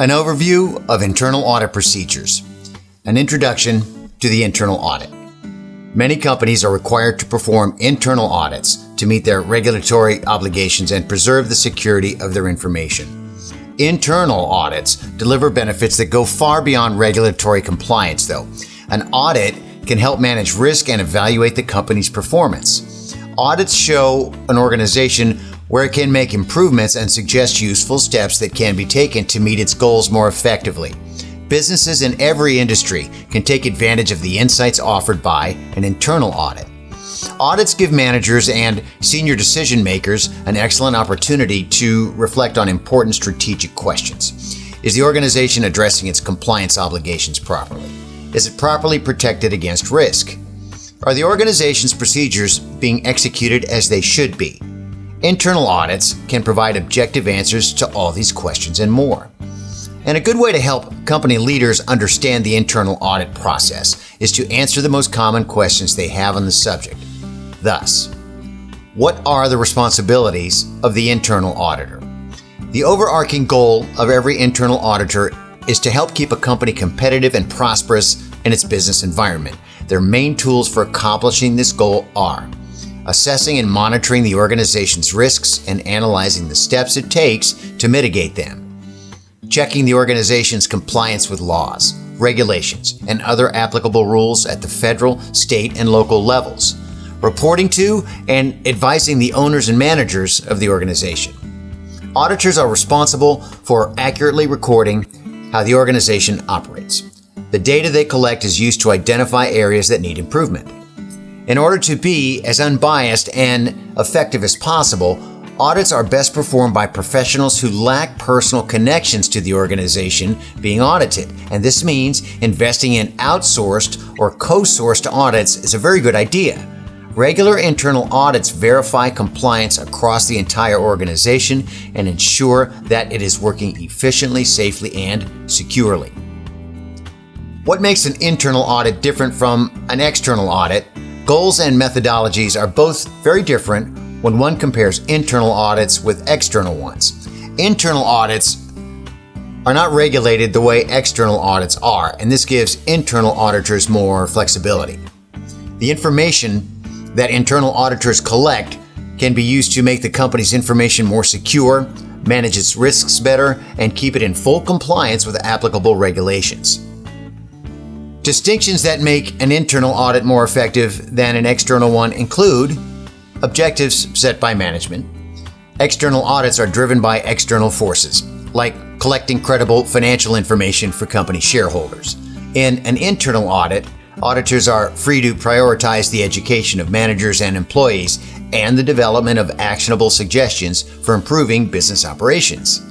An overview of internal audit procedures. An introduction to the internal audit. Many companies are required to perform internal audits to meet their regulatory obligations and preserve the security of their information. Internal audits deliver benefits that go far beyond regulatory compliance, though. An audit can help manage risk and evaluate the company's performance. Audits show an organization where it can make improvements and suggest useful steps that can be taken to meet its goals more effectively. Businesses in every industry can take advantage of the insights offered by an internal audit. Audits give managers and senior decision makers an excellent opportunity to reflect on important strategic questions. Is the organization addressing its compliance obligations properly? Is it properly protected against risk? Are the organization's procedures being executed as they should be? Internal audits can provide objective answers to all these questions and more. And a good way to help company leaders understand the internal audit process is to answer the most common questions they have on the subject. Thus, what are the responsibilities of the internal auditor? The overarching goal of every internal auditor is to help keep a company competitive and prosperous in its business environment. Their main tools for accomplishing this goal are assessing and monitoring the organization's risks and analyzing the steps it takes to mitigate them, checking the organization's compliance with laws, regulations, and other applicable rules at the federal, state, and local levels, reporting to and advising the owners and managers of the organization. Auditors are responsible for accurately recording how the organization operates. The data they collect is used to identify areas that need improvement. In order to be as unbiased and effective as possible, audits are best performed by professionals who lack personal connections to the organization being audited, and this means investing in outsourced or co-sourced audits is a very good idea. Regular internal audits verify compliance across the entire organization and ensure that it is working efficiently, safely, and securely. What makes an internal audit different from an external audit? Goals and methodologies are both very different when one compares internal audits with external ones. Internal audits are not regulated the way external audits are, and this gives internal auditors more flexibility. The information that internal auditors collect can be used to make the company's information more secure, manage its risks better, and keep it in full compliance with applicable regulations. Distinctions that make an internal audit more effective than an external one include objectives set by management. External audits are driven by external forces, like collecting credible financial information for company shareholders. In an internal audit, auditors are free to prioritize the education of managers and employees and the development of actionable suggestions for improving business operations.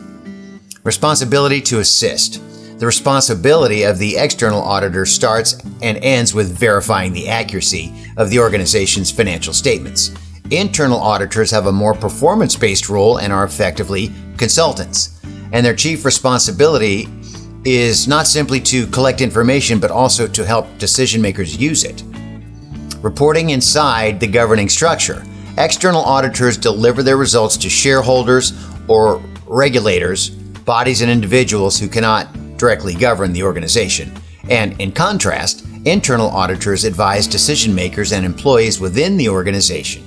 Responsibility to assist. The responsibility of the external auditor starts and ends with verifying the accuracy of the organization's financial statements. Internal auditors have a more performance-based role and are effectively consultants, and their chief responsibility is not simply to collect information but also to help decision makers use it. Reporting inside the governing structure. External auditors deliver their results to shareholders or regulators, bodies and individuals who cannot directly govern the organization. And in contrast, internal auditors advise decision makers and employees within the organization.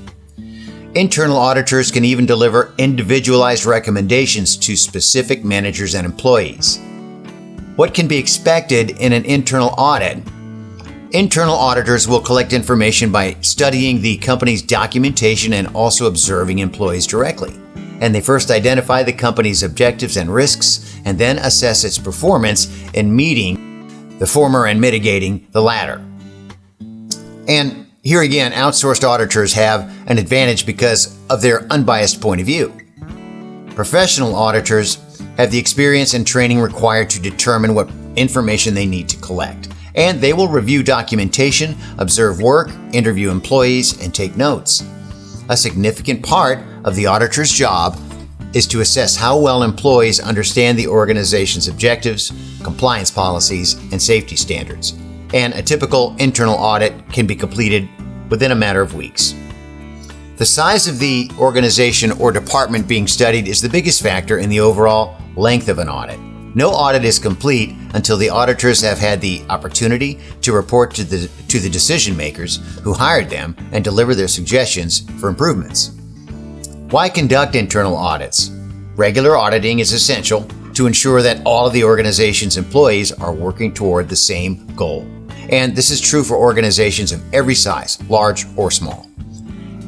Internal auditors can even deliver individualized recommendations to specific managers and employees. What can be expected in an internal audit? Internal auditors will collect information by studying the company's documentation and also observing employees directly. And they first identify the company's objectives and risks and then assess its performance in meeting the former and mitigating the latter. And here again, outsourced auditors have an advantage because of their unbiased point of view. Professional auditors have the experience and training required to determine what information they need to collect. And they will review documentation, observe work, interview employees, and take notes. A significant part of the auditor's job is to assess how well employees understand the organization's objectives, compliance policies, and safety standards. And a typical internal audit can be completed within a matter of weeks. The size of the organization or department being studied is the biggest factor in the overall length of an audit. No audit is complete until the auditors have had the opportunity to report to the decision makers who hired them and deliver their suggestions for improvements. Why conduct internal audits? Regular auditing is essential to ensure that all of the organization's employees are working toward the same goal. And this is true for organizations of every size, large or small.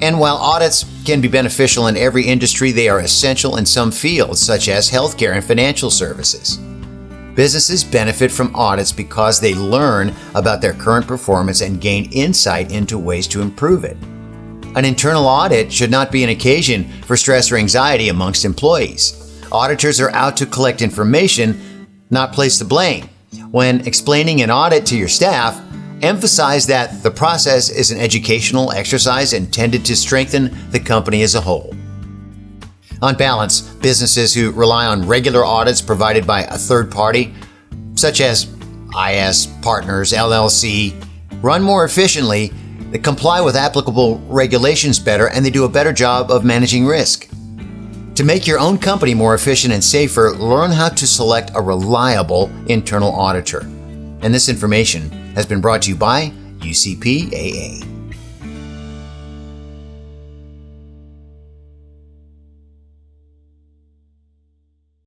And while audits can be beneficial in every industry, they are essential in some fields, such as healthcare and financial services. Businesses benefit from audits because they learn about their current performance and gain insight into ways to improve it. An internal audit should not be an occasion for stress or anxiety amongst employees. Auditors are out to collect information, not place the blame. When explaining an audit to your staff, emphasize that the process is an educational exercise intended to strengthen the company as a whole. On balance, businesses who rely on regular audits provided by a third party, such as IS Partners, LLC, run more efficiently, they comply with applicable regulations better, and they do a better job of managing risk. To make your own company more efficient and safer, learn how to select a reliable internal auditor. And this information has been brought to you by UCPAA.